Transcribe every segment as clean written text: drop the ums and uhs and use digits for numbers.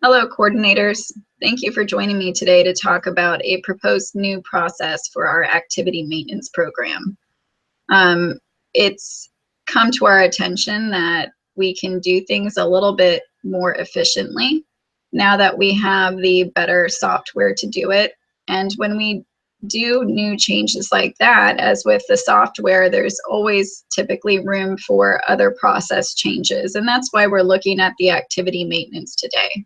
Hello, coordinators. Thank you for joining me today to talk about a proposed new process for our activity maintenance program. It's come to our attention that we can do things a little bit more efficiently now that we have the better software to do it. And when we do new changes like that, as with the software, there's always typically room for other process changes. And that's why we're looking at the activity maintenance today.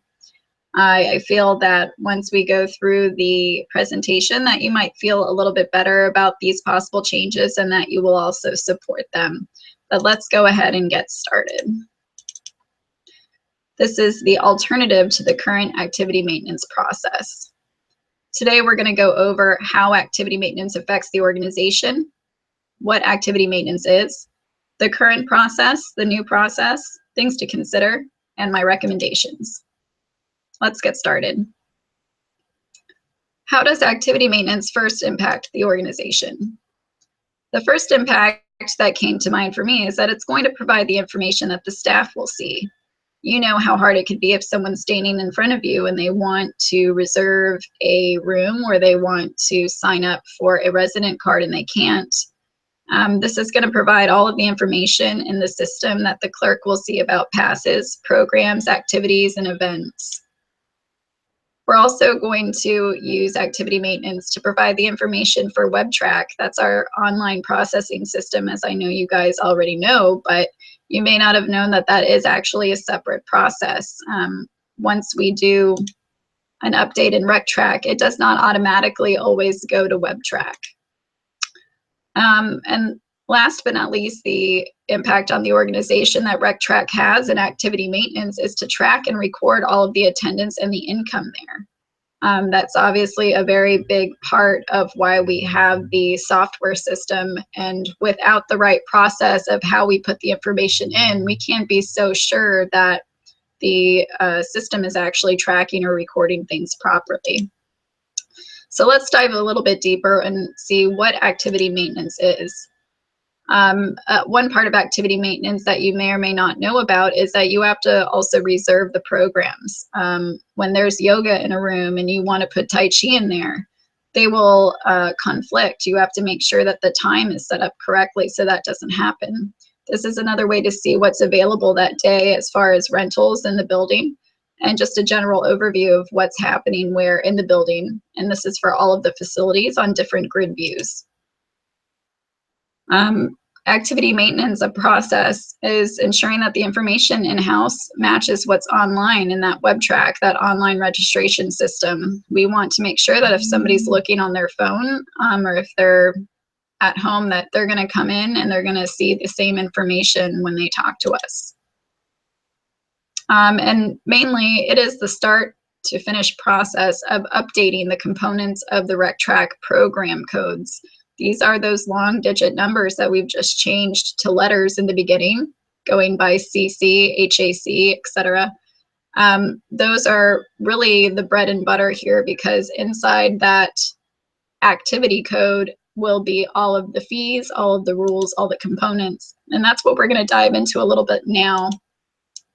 I feel that once we go through the presentation that you might feel a little bit better about these possible changes and that you will also support them. But let's go ahead and get started. This is the alternative to the current activity maintenance process. Today we're going to go over how activity maintenance affects the organization, what activity maintenance is, the current process, the new process, things to consider, and my recommendations. Let's get started. How does activity maintenance first impact the organization? The first impact that came to mind for me is that it's going to provide the information that the staff will see. You know how hard it could be if someone's standing in front of you and they want to reserve a room or they want to sign up for a resident card and they can't. This is going to provide all of the information in the system that the clerk will see about passes, programs, activities, and events. We're also going to use activity maintenance to provide the information for WebTrack. That's our online processing system, as I know you guys already know, but you may not have known that that is actually a separate process. Once we do an update in RecTrack, it does not automatically always go to WebTrack. And last but not least, the impact on the organization that RecTrack has in activity maintenance is to track and record all of the attendance and the income there. That's obviously a very big part of why we have the software system, and without the right process of how we put the information in, we can't be so sure that the system is actually tracking or recording things properly. So let's dive a little bit deeper and see what activity maintenance is. One part of activity maintenance that you may or may not know about is that you have to also reserve the programs. When there's yoga in a room and you want to put Tai Chi in there, they will conflict. You have to make sure that the time is set up correctly so that doesn't happen. This is another way to see what's available that day as far as rentals in the building and just a general overview of what's happening where in the building. And this is for all of the facilities on different grid views. Activity maintenance, a process, is ensuring that the information in-house matches what's online in that WebTrack, that online registration system. We want to make sure that if somebody's looking on their phone or if they're at home, that they're going to come in and they're going to see the same information when they talk to us. And mainly, it is the start to finish process of updating the components of the RecTrack program codes. These are those long digit numbers that we've just changed to letters in the beginning, going by CC, HAC, etc. Those are really the bread and butter here, because inside that activity code will be all of the fees, all of the rules, all the components. And that's what we're going to dive into a little bit now,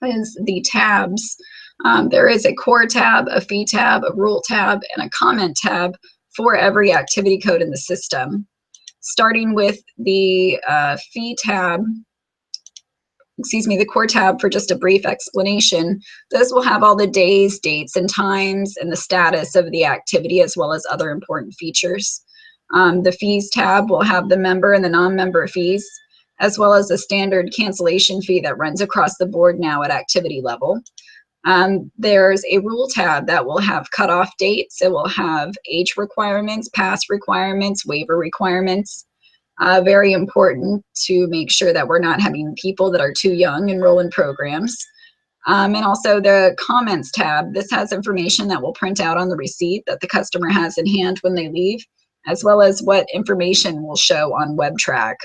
is the tabs. There is a core tab, a fee tab, a rule tab, and a comment tab for every activity code in the system. Starting with the fee tab, the core tab, for just a brief explanation, those will have all the days, dates, and times and the status of the activity, as well as other important features. The fees tab will have the member and the non-member fees, as well as a standard cancellation fee that runs across the board now at activity level. There's a rule tab that will have cutoff dates. It will have age requirements, pass requirements, waiver requirements. Very important to make sure that we're not having people that are too young enroll in programs. And also the comments tab. This has information that will print out on the receipt that the customer has in hand when they leave, as well as what information will show on WebTrack.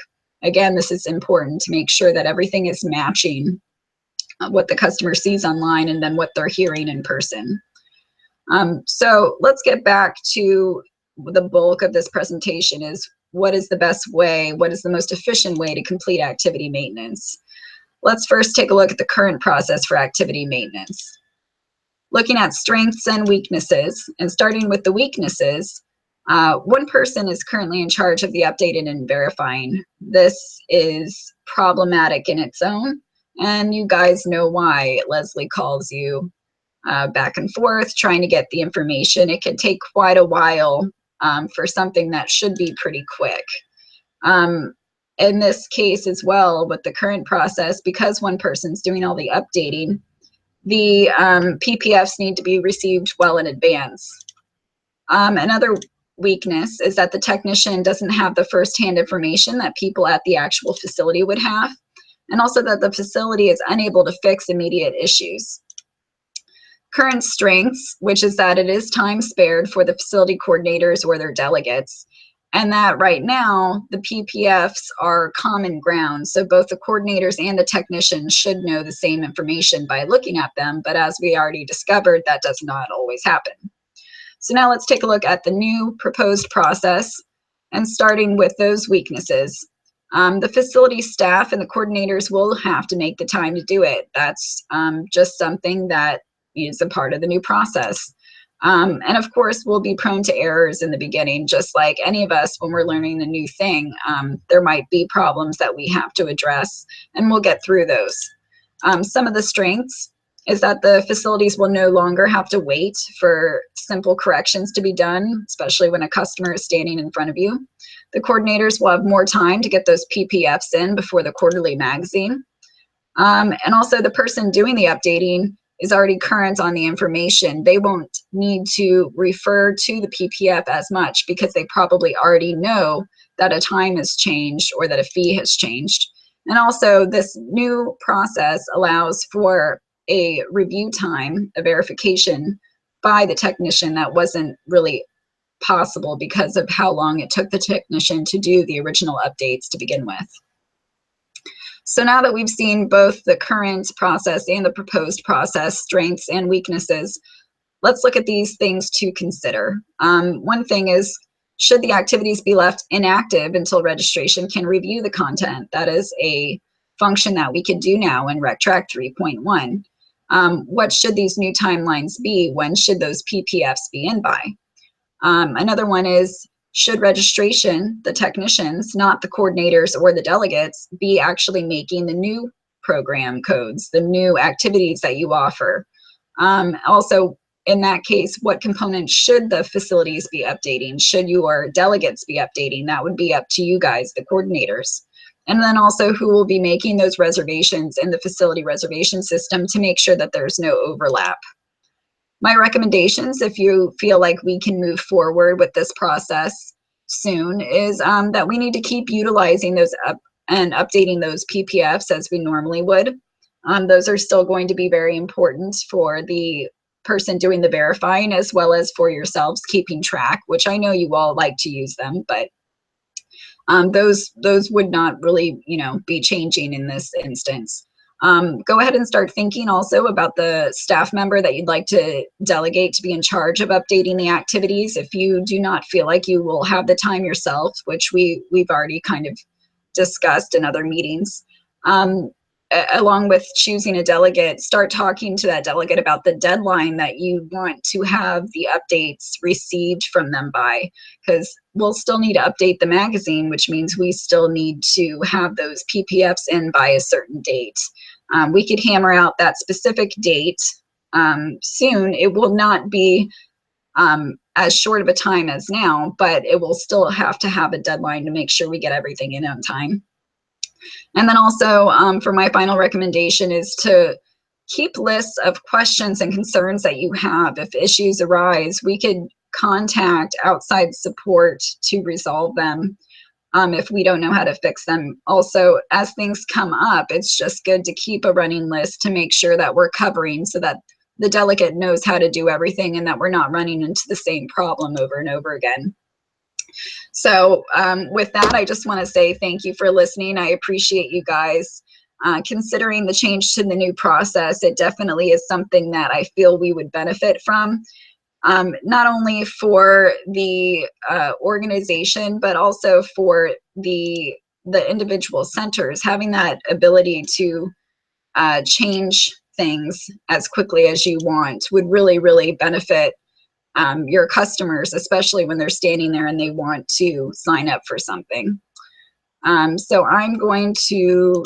Again, this is important to make sure that everything is matching what the customer sees online and then what they're hearing in person. So let's get back to the bulk of this presentation, is what is the best way, what is the most efficient way to complete activity maintenance. Let's first take a look at the current process for activity maintenance. looking at strengths and weaknesses, and starting with the weaknesses. One person is currently in charge of the updating and verifying. This is problematic in its own, and you guys know why. Leslie calls you back and forth trying to get the information. It can take quite a while for something that should be pretty quick. In this case as well, with the current process, because one person's doing all the updating, the PPFs need to be received well in advance. Another weakness is that the technician doesn't have the firsthand information that people at the actual facility would have, and also that the facility is unable to fix immediate issues. Current strengths, which is that it is time spared for the facility coordinators or their delegates, and that right now the PPFs are common ground, so both the coordinators and the technicians should know the same information by looking at them, but as we already discovered, that does not always happen. So now let's take a look at the new proposed process, and starting with those weaknesses. The facility staff and the coordinators will have to make the time to do it. That's just something that is a part of the new process. And of course, we'll be prone to errors in the beginning, just like any of us when we're learning a new thing. There might be problems that we have to address, and we'll get through those. Some of the strengths is that the facilities will no longer have to wait for simple corrections to be done, especially when a customer is standing in front of you. The coordinators will have more time to get those PPFs in before the quarterly magazine. And also the person doing the updating is already current on the information. They won't need to refer to the PPF as much because they probably already know that a time has changed or that a fee has changed. And also this new process allows for a review time, a verification by the technician that wasn't really possible because of how long it took the technician to do the original updates to begin with. So now that we've seen both the current process and the proposed process, strengths and weaknesses, let's look at these things to consider. One thing is, should the activities be left inactive until registration can review the content? That is a function that we could do now in RecTrack 3.1. What should these new timelines be? When should those PPFs be in by? Another one is, should registration, the technicians, not the coordinators or the delegates, be actually making the new program codes, the new activities that you offer? Also, in that case, what components should the facilities be updating? Should your delegates be updating? That would be up to you guys, the coordinators. And then also, who will be making those reservations in the facility reservation system to make sure that there's no overlap? My recommendations, if you feel like we can move forward with this process soon, is that we need to keep utilizing those and updating those PPFs as we normally would. Those are still going to be very important for the person doing the verifying, as well as for yourselves keeping track, which I know you all like to use them, but those would not really, be changing in this instance. Go ahead and start thinking also about the staff member that you'd like to delegate to be in charge of updating the activities. If you do not feel like you will have the time yourself, which we've already kind of discussed in other meetings, along with choosing a delegate, start talking to that delegate about the deadline that you want to have the updates received from them by, because we'll still need to update the magazine, which means we still need to have those PPFs in by a certain date. We could hammer out that specific date soon. It will not be as short of a time as now, but it will still have to have a deadline to make sure we get everything in on time. And then also for my final recommendation is to keep lists of questions and concerns that you have. If issues arise, we could contact outside support to resolve them if we don't know how to fix them. Also, as things come up, it's just good to keep a running list to make sure that we're covering so that the delegate knows how to do everything and that we're not running into the same problem over and over again. So with that, I just want to say thank you for listening. I appreciate you guys. Considering the change to the new process, it definitely is something that I feel we would benefit from, not only for the organization, but also for the individual centers, having that ability to change things as quickly as you want would really, really benefit your customers, especially when they're standing there and they want to sign up for something. So I'm going to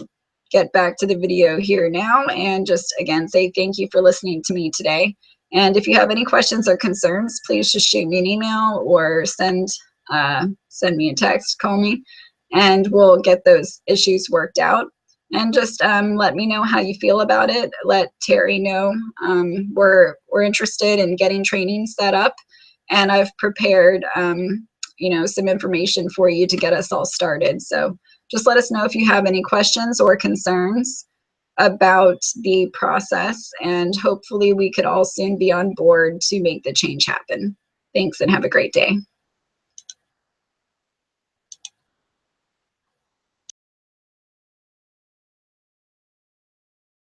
get back to the video here now and just again say thank you for listening to me today. And if you have any questions or concerns, please just shoot me an email or send me a text, call me, and we'll get those issues worked out. And just let me know how you feel about it. Let Terry know we're interested in getting training set up, and I've prepared you know, some information for you to get us all started. So just let us know if you have any questions or concerns about the process, and hopefully we could all soon be on board to make the change happen. Thanks and have a great day.